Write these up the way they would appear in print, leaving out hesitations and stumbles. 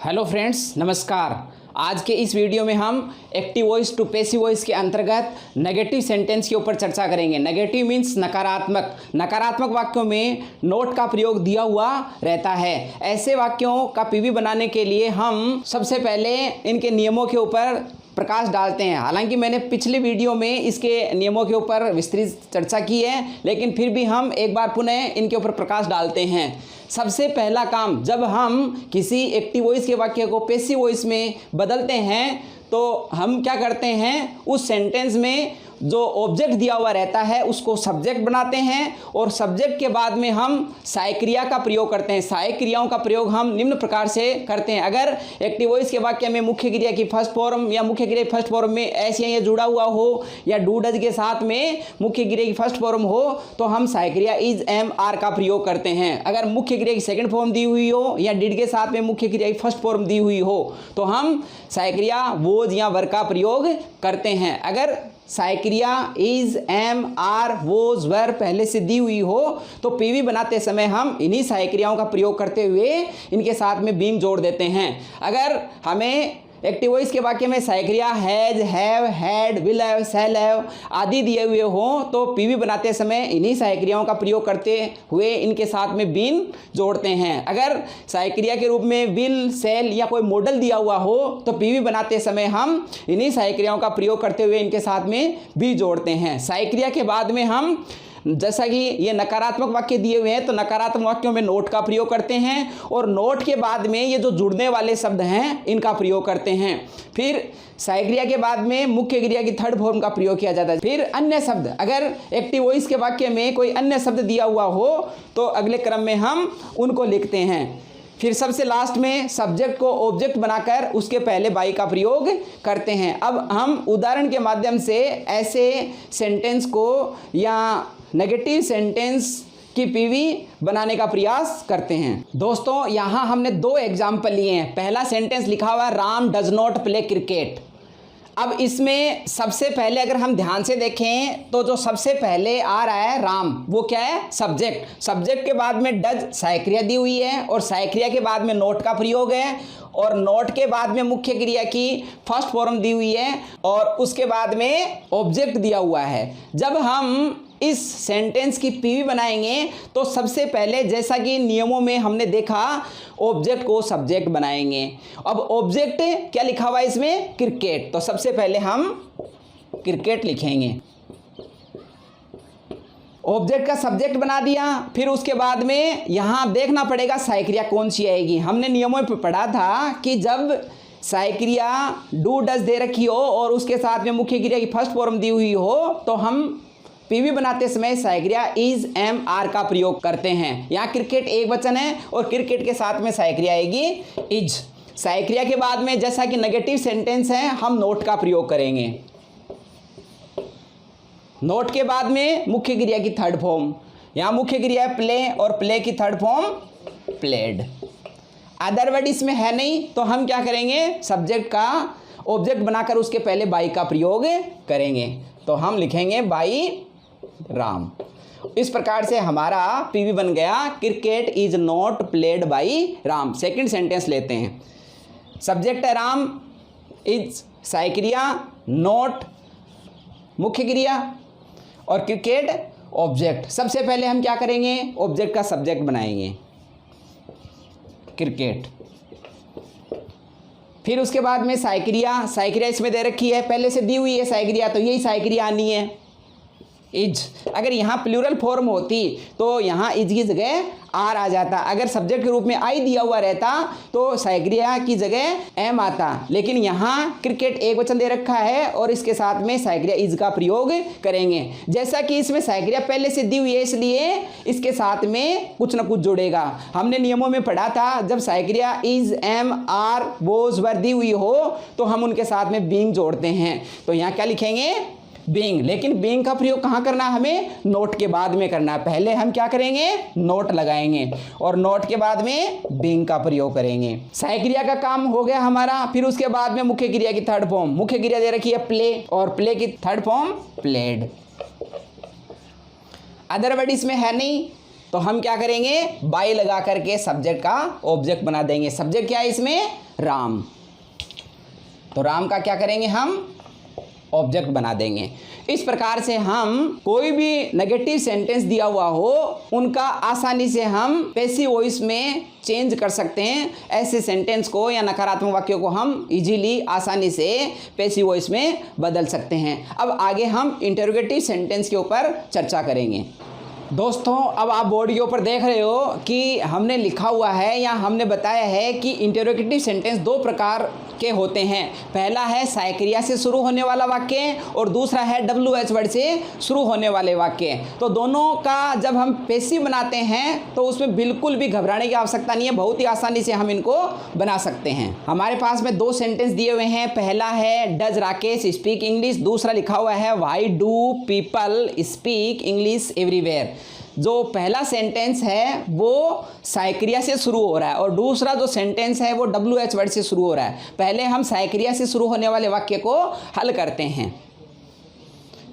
Hello friends, नमस्कार। आज के इस वीडियो में हम active voice to passive voice के अंतर्गत नेगेटिव सेंटेंस के ऊपर चर्चा करेंगे। नेगेटिव मीन्स नकारात्मक। नकारात्मक वाक्यों में नोट का प्रयोग दिया हुआ रहता है। ऐसे वाक्यों का पीवी बनाने के लिए हम सबसे पहले इनके नियमों के ऊपर प्रकाश डालते हैं। हालांकि मैंने पिछले वीडियो में इसके नियमों के ऊपर विस्तृत चर्चा की है, लेकिन फिर भी हम एक बार पुनः इनके ऊपर प्रकाश डालते हैं। सबसे पहला काम, जब हम किसी एक्टिव वॉइस के वाक्य को पैसिव वॉइस में बदलते हैं तो हम क्या करते हैं, उस सेंटेंस में जो ऑब्जेक्ट दिया हुआ रहता है उसको सब्जेक्ट बनाते हैं और सब्जेक्ट के बाद में हम सहायक क्रिया का प्रयोग करते हैं। सहायक क्रियाओं का प्रयोग हम निम्न प्रकार से करते हैं। अगर एक्टिव वॉइस के वाक्य में मुख्य क्रिया की फर्स्ट फॉर्म या मुख्य क्रिया की फर्स्ट फॉर्म में ऐसे या जुड़ा हुआ हो या डू डज के साथ में मुख्य क्रिया की फर्स्ट फॉर्म हो तो हम सहायक क्रिया इज एम आर का प्रयोग करते हैं। अगर मुख्य क्रिया की सेकंड फॉर्म दी हुई हो या डिड के साथ में मुख्य क्रिया की फर्स्ट फॉर्म दी हुई हो तो हम सहायक क्रिया वोज या वर का प्रयोग करते हैं। अगर सहायक क्रिया इज एम आर वोज वर पहले से दी हुई हो तो पीवी बनाते समय हम इन्हीं सहायक क्रियाओं का प्रयोग करते हुए इनके साथ में बीइंग जोड़ देते हैं। अगर हमें एक्टिव वॉइस के वाक्य में सहायक क्रिया has, have, had, will have, shall have आदि दिए हुए हों तो पीवी बनाते समय इन्हीं सहायक क्रियाओं का प्रयोग करते हुए इनके साथ में बीन जोड़ते हैं। अगर सहायक क्रिया के रूप में विल, शैल या कोई मॉडल दिया हुआ हो तो पीवी बनाते समय हम इन्हीं सहायक क्रियाओं का प्रयोग करते हुए इनके साथ में भी जोड़ते हैं। सहायक क्रिया के बाद में हम, जैसा कि ये नकारात्मक वाक्य दिए हुए हैं तो नकारात्मक वाक्यों में नोट का प्रयोग करते हैं और नोट के बाद में ये जो जुड़ने वाले शब्द हैं इनका प्रयोग करते हैं। फिर सहायक क्रिया के बाद में मुख्य क्रिया की थर्ड फॉर्म का प्रयोग किया जाता है। फिर अन्य शब्द, अगर एक्टिव वॉइस के वाक्य में कोई अन्य शब्द दिया हुआ हो तो अगले क्रम में हम उनको लिखते हैं। फिर सबसे लास्ट में सब्जेक्ट को ऑब्जेक्ट बनाकर उसके पहले बाई का प्रयोग करते हैं। अब हम उदाहरण के माध्यम से ऐसे सेंटेंस को या नेगेटिव सेंटेंस की पीवी बनाने का प्रयास करते हैं। दोस्तों, यहाँ हमने दो एग्जाम्पल लिए हैं। पहला सेंटेंस लिखा हुआ है Ram does not play cricket. अब इसमें सबसे पहले अगर हम ध्यान से देखें तो जो सबसे पहले आ रहा है राम, वो क्या है, सब्जेक्ट। सब्जेक्ट के बाद में डज सहायक क्रिया दी हुई है और सहायक क्रिया के बाद में नोट का प्रयोग है और नोट के बाद में मुख्य क्रिया की फर्स्ट फॉर्म दी हुई है और उसके बाद में ऑब्जेक्ट दिया हुआ है। जब हम इस सेंटेंस की पीवी बनाएंगे तो सबसे पहले, जैसा कि नियमों में हमने देखा, ऑब्जेक्ट को सब्जेक्ट बनाएंगे। अब ऑब्जेक्ट क्या लिखा हुआ है इसमें, क्रिकेट, तो सबसे पहले हम क्रिकेट लिखेंगे। ऑब्जेक्ट का सब्जेक्ट बना दिया। फिर उसके बाद में यहाँ देखना पड़ेगा सहायक क्रिया कौन सी आएगी। हमने नियमों में पढ़ा था कि जब सहायक क्रिया डू डज दे रखी हो और उसके साथ में मुख्य क्रिया की फर्स्ट फॉर्म दी हुई हो तो हम पीवी बनाते समय सहायक क्रिया इज एम आर का प्रयोग करते हैं। यहाँ क्रिकेट एक वचन है और क्रिकेट के साथ में सहायक क्रिया आएगी इज। सहायक क्रिया के बाद में, जैसा कि नेगेटिव सेंटेंस है, हम नोट का प्रयोग करेंगे। नोट के बाद में मुख्य क्रिया की थर्ड फॉर्म, यहाँ मुख्य क्रिया है प्ले और प्ले की third form played. Other word इसमें है नहीं तो हम क्या करेंगे, सब्जेक्ट का ऑब्जेक्ट बनाकर उसके पहले बाई का प्रयोग करेंगे। तो हम लिखेंगे बाई राम। इस प्रकार से हमारा पीवी बन गया cricket is not played by Ram. Second sentence लेते हैं। सब्जेक्ट है राम, इज सहायक क्रिया, नॉट मुख्य क्रिया और क्रिकेट ऑब्जेक्ट। सबसे पहले हम क्या करेंगे, ऑब्जेक्ट का सब्जेक्ट बनाएंगे क्रिकेट। फिर उसके बाद में सहायक क्रिया इसमें दे रखी है, पहले से दी हुई है सहायक क्रिया, तो यही सहायक क्रिया आनी है इज। अगर यहाँ प्लूरल फॉर्म होती तो यहाँ इज की जगह आर आ जाता। अगर सब्जेक्ट के रूप में आई दिया हुआ रहता तो सहायक क्रिया की जगह एम आता। लेकिन यहाँ क्रिकेट एक वचन दे रखा है और इसके साथ में सहायक क्रिया इज का प्रयोग करेंगे। जैसा कि इसमें सहायक क्रिया पहले से दी हुई है इसलिए इसके साथ में कुछ ना कुछ जुड़ेगा। हमने नियमों में पढ़ा था, जब सहायक क्रिया इज एम आर वोज वर दी हुई हो तो हम उनके साथ में बीइंग जोड़ते हैं। तो यहाँ क्या लिखेंगे, बीइंग। लेकिन बीइंग का प्रयोग कहाँ करना है, हमें नोट के बाद में करना है। पहले हम क्या करेंगे, नोट लगाएंगे और नोट के बाद में बीइंग का प्रयोग करेंगे। सहायक क्रिया का काम हो गया हमारा। फिर उसके बाद में मुख्य क्रिया की थर्ड फॉर्म, मुख्य क्रिया दे रखी है प्ले और प्ले की third form played. Other word इसमें है नहीं तो हम क्या करेंगे, बाई लगा करके सब्जेक्ट का ऑब्जेक्ट बना देंगे। सब्जेक्ट क्या है इसमें, राम, तो राम का क्या करेंगे हम, ऑब्जेक्ट बना देंगे। इस प्रकार से हम कोई भी नेगेटिव सेंटेंस दिया हुआ हो उनका आसानी से हम पैसिव वॉइस में चेंज कर सकते हैं। ऐसे सेंटेंस को या नकारात्मक वाक्यों को हम इजीली आसानी से पैसिव वॉइस में बदल सकते हैं। अब आगे हम इंटरोगेटिव सेंटेंस के ऊपर चर्चा करेंगे। दोस्तों, अब आप बोर्ड के ऊपर देख रहे हो कि हमने लिखा हुआ है या हमने बताया है कि इंटरोगेटिव सेंटेंस दो प्रकार के होते हैं। पहला है सायक्रिया से शुरू होने वाला वाक्य और दूसरा है WH वर्ड से शुरू होने वाले वाक्य। तो दोनों का जब हम पैसिव बनाते हैं तो उसमें बिल्कुल भी घबराने की आवश्यकता नहीं है, बहुत ही आसानी से हम इनको बना सकते हैं। हमारे पास में दो सेंटेंस दिए हुए हैं। पहला है डज राकेश स्पीक इंग्लिश, दूसरा लिखा हुआ है why do people speak English everywhere. जो पहला सेंटेंस है वो सायक्रिया से शुरू हो रहा है और दूसरा जो सेंटेंस है वो WH वर्ड से शुरू हो रहा है। पहले हम सायक्रिया से शुरू होने वाले वाक्य को हल करते हैं।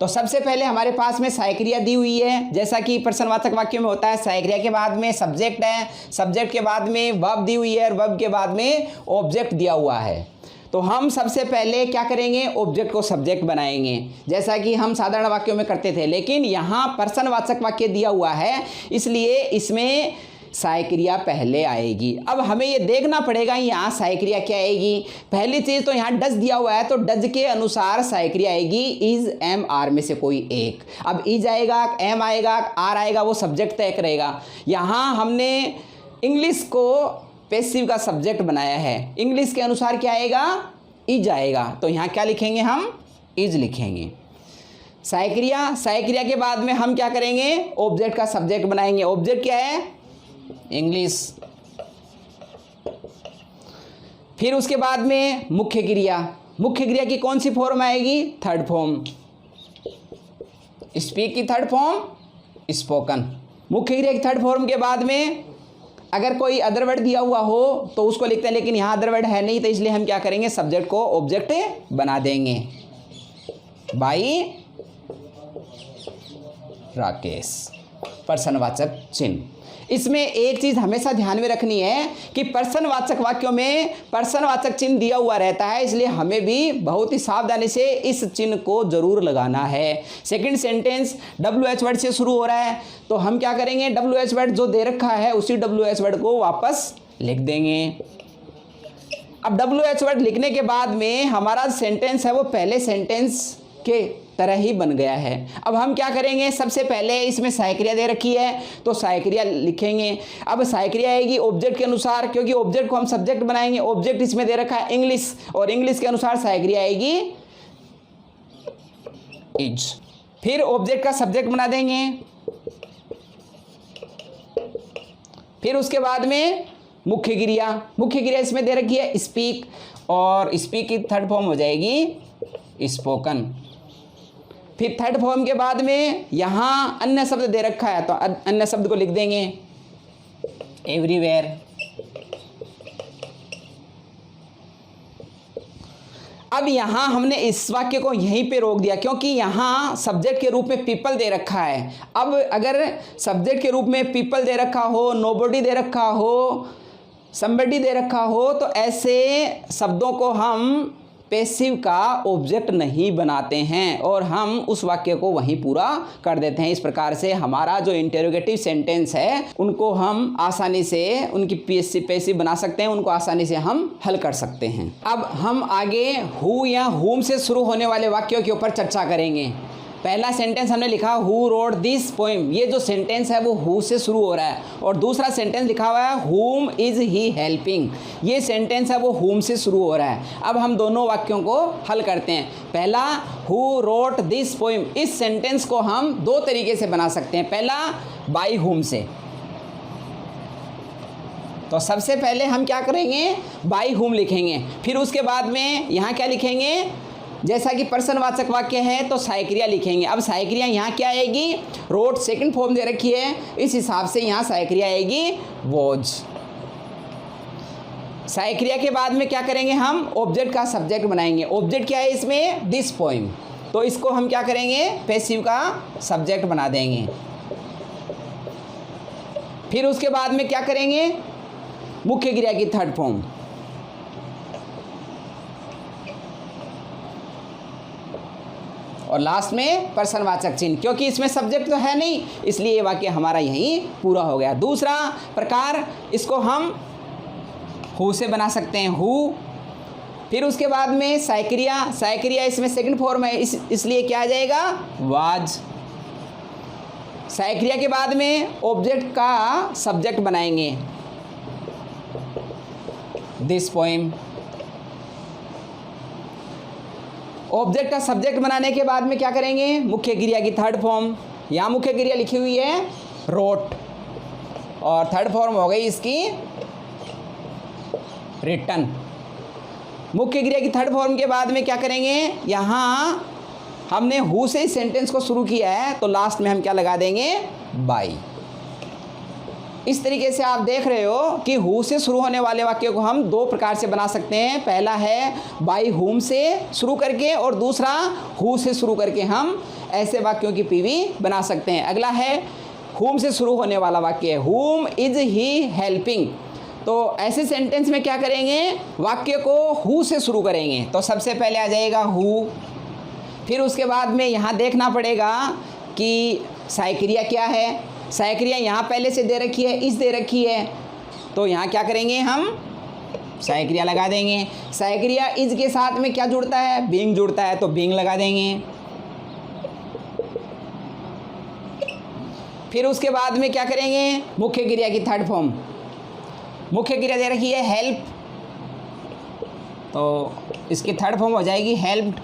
तो सबसे पहले हमारे पास में सायक्रिया दी हुई है, जैसा कि प्रश्नवाचक वाक्य में होता है। सायक्रिया के बाद में सब्जेक्ट है, सब्जेक्ट के बाद में वर्ब दी हुई है और वर्ब के बाद में ऑब्जेक्ट दिया हुआ है। तो हम सबसे पहले क्या करेंगे, ऑब्जेक्ट को सब्जेक्ट बनाएंगे, जैसा कि हम साधारण वाक्यों में करते थे। लेकिन यहाँ प्रश्नवाचक वाक्य दिया हुआ है इसलिए इसमें सायक्रिया पहले आएगी। अब हमें ये देखना पड़ेगा यहाँ सायक्रिया क्या आएगी। पहली चीज़ तो यहाँ डज दिया हुआ है तो डज के अनुसार सायक्रिया आएगी इज, एम, आर में से कोई एक। अब इज आएगा, एम आएगा, आर आएगा, वो सब्जेक्ट तय करेगा। यहाँ हमने इंग्लिश को पैसिव का सब्जेक्ट बनाया है, इंग्लिश के अनुसार क्या आएगा, इज आएगा। तो यहाँ क्या लिखेंगे, हम इज लिखेंगे। सायक्रिया के बाद में हम क्या करेंगे, ऑब्जेक्ट का सब्जेक्ट बनाएंगे। ऑब्जेक्ट क्या है, इंग्लिश। फिर उसके बाद में मुख्य क्रिया की कौन सी फॉर्म आएगी, थर्ड फॉर्म। स्पीक की थर्ड फॉर्म स्पोकन। मुख्य क्रिया की थर्ड फॉर्म के बाद में अगर कोई अदर वर्ड दिया हुआ हो तो उसको लिखते हैं, लेकिन यहाँ अदर वर्ड है नहीं तो इसलिए हम क्या करेंगे, सब्जेक्ट को ऑब्जेक्ट बना देंगे। बाई राकेश, प्रश्नवाचक चिन्ह। इसमें एक चीज़ हमेशा ध्यान में रखनी है कि प्रश्नवाचक वाक्यों में प्रश्नवाचक चिन्ह दिया हुआ रहता है, इसलिए हमें भी बहुत ही सावधानी से इस चिन्ह को जरूर लगाना है। सेकंड सेंटेंस WH वर्ड से शुरू हो रहा है तो हम क्या करेंगे, WH वर्ड जो दे रखा है उसी WH वर्ड को वापस लिख देंगे। अब WH वर्ड लिखने के बाद में हमारा सेंटेंस है वो पहले सेंटेंस के तरह ही बन गया है। अब हम क्या करेंगे, सबसे पहले इसमें सायक्रिया दे रखी है तो सायक्रिया लिखेंगे। अब सायक्रिया आएगी ऑब्जेक्ट के अनुसार, क्योंकि ऑब्जेक्ट को हम सब्जेक्ट बनाएंगे। ऑब्जेक्ट इसमें दे रखा है इंग्लिश और इंग्लिश के अनुसार सायक्रिया आएगी इज। फिर ऑब्जेक्ट का सब्जेक्ट बना देंगे। फिर उसके बाद में मुख्य क्रिया इसमें दे रखी है स्पीक और स्पीक की थर्ड फॉर्म हो जाएगी स्पोकन। फिर थर्ड फॉर्म के बाद में यहाँ अन्य शब्द दे रखा है तो अन्य शब्द को लिख देंगे एवरीवेयर। अब यहाँ हमने इस वाक्य को यहीं पे रोक दिया क्योंकि यहाँ सब्जेक्ट के रूप में पीपल दे रखा है। अब अगर सब्जेक्ट के रूप में पीपल दे रखा हो, नोबडी दे रखा हो, समबडी दे रखा हो तो ऐसे शब्दों को हम पैसिव का ऑब्जेक्ट नहीं बनाते हैं और हम उस वाक्य को वहीं पूरा कर देते हैं। इस प्रकार से हमारा जो इंटरोगेटिव सेंटेंस है उनको हम आसानी से उनकी पैसिव बना सकते हैं, उनको आसानी से हम हल कर सकते हैं। अब हम आगे हु या हुम से शुरू होने वाले वाक्यों के ऊपर चर्चा करेंगे। पहला सेंटेंस हमने लिखा हु रोड दिस पोएम, ये जो सेंटेंस है वो हु से शुरू हो रहा है और दूसरा सेंटेंस लिखा हुआ है हुम इज ही हेल्पिंग, ये सेंटेंस है वो हुम से शुरू हो रहा है। अब हम दोनों वाक्यों को हल करते हैं। पहला हु रोट दिस पोएम, इस सेंटेंस को हम दो तरीके से बना सकते हैं। पहला बाय हुम से, तो सबसे पहले हम क्या करेंगे, बाय हुम लिखेंगे। फिर उसके बाद में यहाँ क्या लिखेंगे, जैसा कि प्रश्नवाचक वाक्य है तो सायक्रिया लिखेंगे। अब सायक्रिया यहाँ क्या आएगी, रोट सेकंड फॉर्म दे रखी है, इस हिसाब से यहाँ सायक्रिया आएगी वॉज। सायक्रिया के बाद में क्या करेंगे, हम ऑब्जेक्ट का सब्जेक्ट बनाएंगे। ऑब्जेक्ट क्या है इसमें, दिस पोएम, तो इसको हम क्या करेंगे, पैसिव का सब्जेक्ट बना देंगे। फिर उसके बाद में क्या करेंगे, मुख्य क्रिया की थर्ड फॉर्म, और लास्ट में प्रश्नवाचक चिन्ह, क्योंकि इसमें सब्जेक्ट तो है नहीं इसलिए ये वाक्य हमारा यहीं पूरा हो गया। दूसरा प्रकार, इसको हम हु से बना सकते हैं, हु। फिर उसके बाद में साइक्रिया, साइक्रिया इसमें सेकंड फॉर्म है, इसलिए क्या आ जाएगा, वाज। साइक्रिया के बाद में ऑब्जेक्ट का सब्जेक्ट बनाएंगे, दिस पोएम। ऑब्जेक्ट का सब्जेक्ट बनाने के बाद में क्या करेंगे, मुख्य क्रिया की थर्ड फॉर्म, यहाँ मुख्य क्रिया लिखी हुई है रोट, और थर्ड फॉर्म हो गई इसकी रिटन। मुख्य क्रिया की थर्ड फॉर्म के बाद में क्या करेंगे, यहाँ हमने हु से इस सेंटेंस को शुरू किया है तो लास्ट में हम क्या लगा देंगे, बाई। इस तरीके से आप देख रहे हो कि हु से शुरू होने वाले वाक्य को हम दो प्रकार से बना सकते हैं। पहला है बाई हुम से शुरू करके, और दूसरा हु से शुरू करके हम ऐसे वाक्यों की पीवी बना सकते हैं। अगला है हुम से शुरू होने वाला वाक्य, हुम इज ही हेल्पिंग। तो ऐसे सेंटेंस में क्या करेंगे, वाक्य को हु से शुरू करेंगे। तो सबसे पहले आ जाएगा हु, फिर उसके बाद में यहाँ देखना पड़ेगा कि साइक्रिया क्या है। साइक्रिया यहाँ पहले से दे रखी है, इस दे रखी है, तो यहाँ क्या करेंगे, हम साइक्रिया लगा देंगे। साइक्रिया इज के साथ में क्या जुड़ता है, बीइंग जुड़ता है, तो बीइंग लगा देंगे। फिर उसके बाद में क्या करेंगे, मुख्य क्रिया की थर्ड फॉर्म, मुख्य क्रिया दे रखी है हेल्प, तो इसकी थर्ड फॉर्म हो जाएगी हेल्प्ड।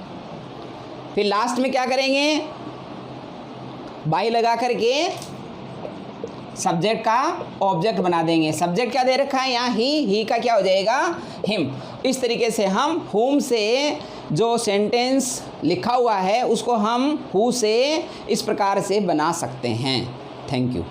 फिर लास्ट में क्या करेंगे, बाई लगा करके सब्जेक्ट का ऑब्जेक्ट बना देंगे। सब्जेक्ट क्या दे रखा है यहाँ, ही का क्या हो जाएगा, हिम। इस तरीके से हम हुम से जो सेंटेंस लिखा हुआ है उसको हम हु से इस प्रकार से बना सकते हैं। Thank you.